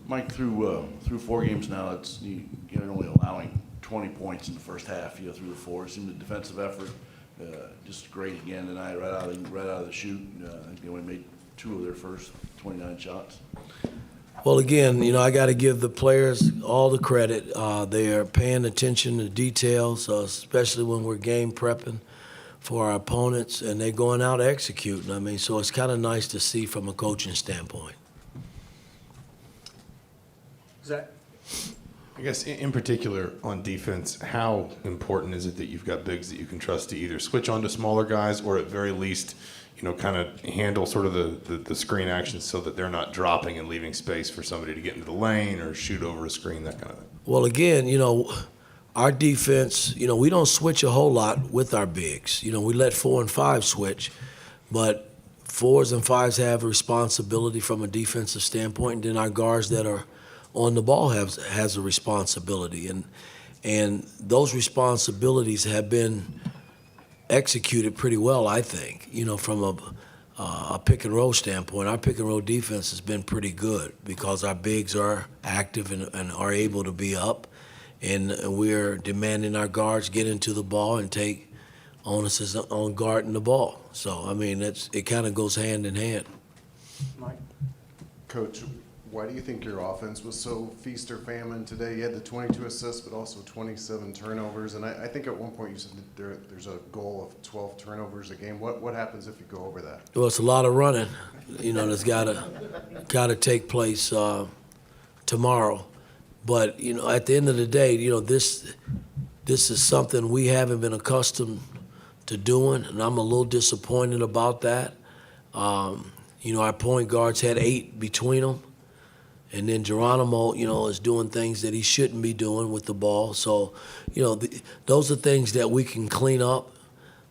Mike, through 4 games now, you're only allowing 20 points in the first half. Through the 4, it seemed the defensive effort just great again tonight, right out of the chute. I think they only made 2 of their first 29 shots. Well, again, I got to give the players all the credit. They are paying attention to details, especially when we're game prepping for our opponents, and they're going out executing. So it's kind of nice to see from a coaching standpoint. Zach? I guess in particular on defense, how important is it that you've got bigs that you can trust to either switch on to smaller guys or at very least, kind of handle sort of the screen actions so that they're not dropping and leaving space for somebody to get into the lane or shoot over a screen, that kind of thing? Well, again, our defense, we don't switch a whole lot with our bigs. We let 4 and 5 switch, but 4s and 5s have a responsibility from a defensive standpoint, and then our guards that are on the ball has a responsibility, and those responsibilities have been executed pretty well, I think. From a pick and roll standpoint, our pick and roll defense has been pretty good because our bigs are active and are able to be up, and we're demanding our guards get into the ball and take onus on guarding the ball. So it kind of goes hand in hand. Mike? Coach, why do you think your offense was so feast or famine today? You had the 22 assists, but also 27 turnovers. And I think at one point you said that there's a goal of 12 turnovers a game. What happens if you go over that? Well, it's a lot of running, that's gotta take place tomorrow. But at the end of the day, this is something we haven't been accustomed to doing, and I'm a little disappointed about that. Our point guards had 8 between them. And then Geronimo, is doing things that he shouldn't be doing with the ball. So, those are things that we can clean up.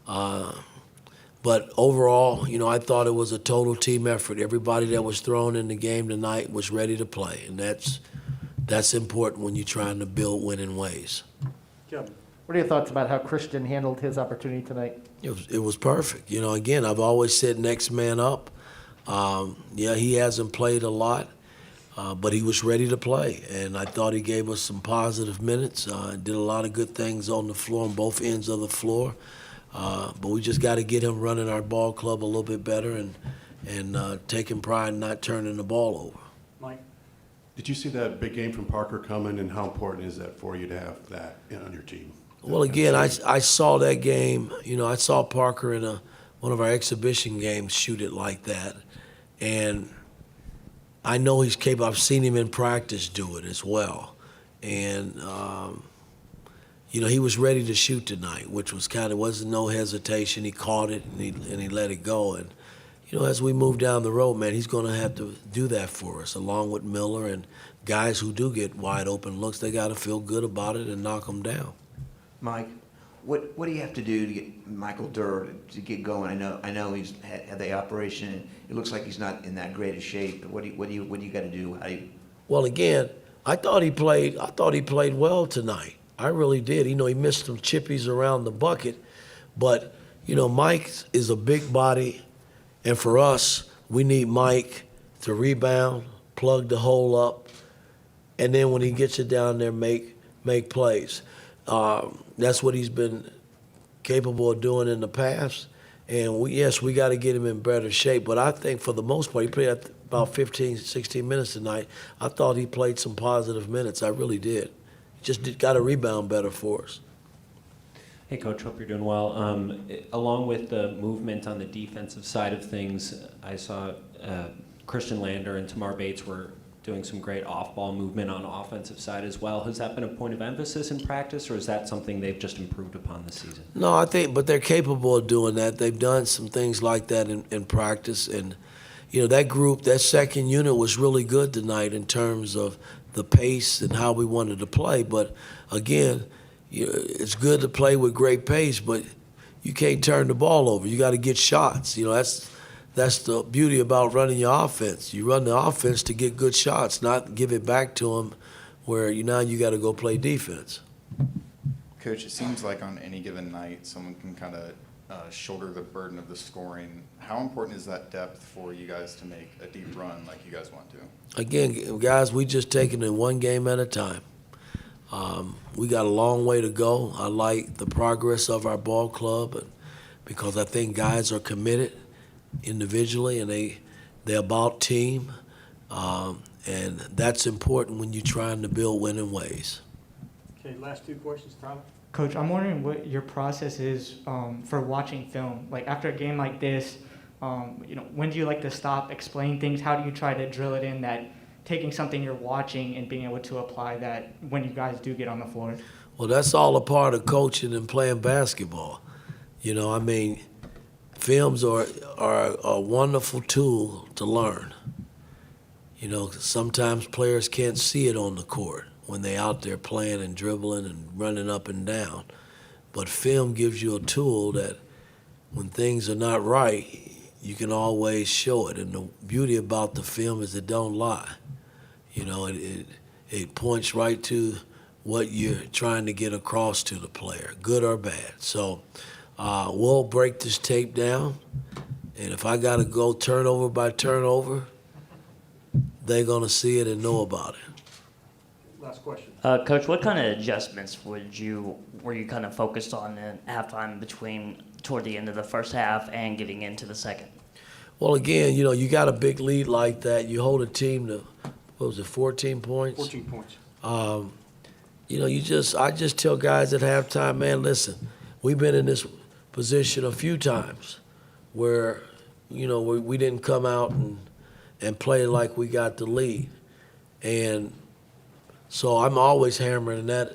But overall, I thought it was a total team effort. Everybody that was thrown in the game tonight was ready to play, and that's important when you're trying to build winning ways. Kevin? What are your thoughts about how Christian handled his opportunity tonight? It was perfect. Again, I've always said next man up. He hasn't played a lot. But he was ready to play, and I thought he gave us some positive minutes. Did a lot of good things on the floor, on both ends of the floor. But we just got to get him running our ball club a little bit better and taking pride in not turning the ball over. Mike? Did you see that big game from Parker coming, and how important is that for you to have that on your team? Well, again, I saw that game. I saw Parker in one of our exhibition games shoot it like that, and I know he's capable. I've seen him in practice do it as well. And, he was ready to shoot tonight, which wasn't no hesitation. He caught it and he let it go. And, as we move down the road, man, he's going to have to do that for us, along with Miller and guys who do get wide open looks. They got to feel good about it and knock them down. Mike, what do you have to do to get Michael Durr to get going? I know he's had the operation, and it looks like he's not in that great a shape. But what do you got to do? Well, again, I thought he played well tonight. I really did. He missed some chippies around the bucket, but Mike is a big body, and for us, we need Mike to rebound, plug the hole up, and then when he gets it down there, make plays. That's what he's been capable of doing in the past. And we got to get him in better shape. But I think for the most part, he played about 15, 16 minutes tonight. I thought he played some positive minutes. I really did. Just got to rebound better for us. Hey, Coach, hope you're doing well. Along with the movement on the defensive side of things, I saw Christian Lander and Tamar Bates were doing some great off-ball movement on the offensive side as well. Has that been a point of emphasis in practice, or is that something they've just improved upon this season? No, but they're capable of doing that. They've done some things like that in practice. And, that group, that second unit was really good tonight in terms of the pace and how we wanted to play. But, again, it's good to play with great pace, but you can't turn the ball over. You got to get shots. That's the beauty about running your offense. You run the offense to get good shots, not give it back to them where now you got to go play defense. Coach, it seems like on any given night, someone can kind of shoulder the burden of the scoring. How important is that depth for you guys to make a deep run like you guys want to? Again, guys, we just taking it one game at a time. We got a long way to go. I like the progress of our ball club because I think guys are committed individually and they're about team. And that's important when you're trying to build winning ways. Okay, last two questions, Tyler. Coach, I'm wondering what your process is for watching film. Like after a game like this, when do you like to stop, explain things? How do you try to drill it in that taking something you're watching and being able to apply that when you guys do get on the floor? Well, that's all a part of coaching and playing basketball. Films are a wonderful tool to learn. Sometimes players can't see it on the court when they're out there playing and dribbling and running up and down. But film gives you a tool that when things are not right, you can always show it. And the beauty about the film is it don't lie. It points right to what you're trying to get across to the player, good or bad. So we'll break this tape down, and if I got to go turnover by turnover, they're going to see it and know about it. Last question. Coach, what kind of adjustments were you kind of focused on in halftime toward the end of the first half and getting into the second? Well, again, you got a big lead like that. You hold a team to, 14 points? 14 points. I just tell guys at halftime, man, listen, we've been in this position a few times where, we didn't come out and play like we got the lead. And so I'm always hammering that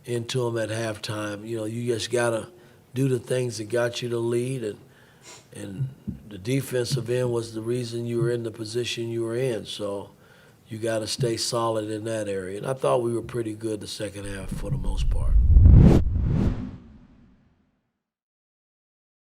into them at halftime. You just got to do the things that got you the lead, and the defensive end was the reason you were in the position you were in. So you got to stay solid in that area. And I thought we were pretty good the second half for the most part.